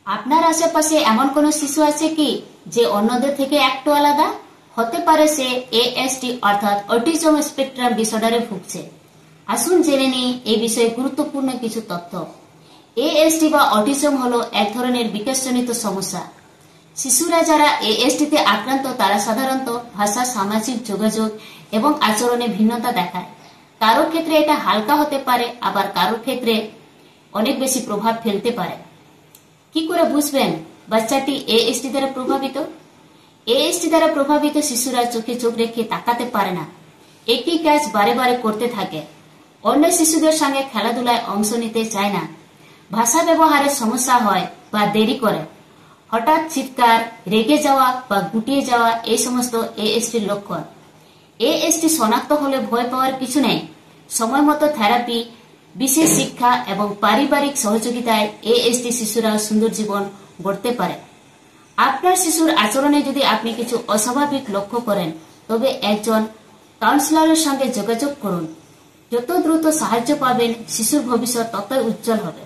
আপনার আশেপাশে এমন কোন শিশু আছে কি যে অন্যদের থেকে একটু আলাদা? হতে পারে সে এএসডি অর্থাৎ অটিজম স্পেকট্রাম ডিসঅর্ডারে ভুগছে। আসুন জেনে নিই এই বিষয়ে গুরুত্বপূর্ণ কিছু তথ্য। এএসডি বা অটিজম হলো এক ধরনের বিকাশজনিত সমস্যা। শিশুরা যারা এএসডিতে আক্রান্ত তারা সাধারণত ভাষা, সামাজিক যোগাযোগ এবং আচরণে ভিন্নতা দেখায়। কারোর ক্ষেত্রে এটা হালকা হতে পারে, আবার কারোর ক্ষেত্রে অনেক বেশি প্রভাব ফেলতে পারে। কি করে বুঝবেন বাচ্চাটি এএসডি দ্বারা প্রভাবিত? এএসডি দ্বারা প্রভাবিত শিশুরা চোখে চোখ রেখে তাকাতে পারে না, একই কাজ বারে বারে করতে থাকে, অন্য শিশুদের সঙ্গে খেলাধুলায় অংশ নিতে চায় না, ভাষা ব্যবহারের সমস্যা হয় বা দেরি করে, হঠাৎ চিৎকার, রেগে যাওয়া বা গুটিয়ে যাওয়া এই সমস্ত এএসডির লক্ষণ। এএসডি শনাক্ত হলে ভয় পাওয়ার কিছু নেই। সময় মতো থেরাপি, বিশেষ শিক্ষা এবং পারিবারিক সহযোগিতায় এএসডি শিশুরা সুন্দর জীবন গড়তে পারে। আপনার শিশুর আচরণে যদি আপনি কিছু অস্বাভাবিক লক্ষ্য করেন তবে একজন কাউন্সিলরের সঙ্গে যোগাযোগ করুন। যত দ্রুত সাহায্য পাবেন শিশুর ভবিষ্যৎ ততই উজ্জ্বল হবে।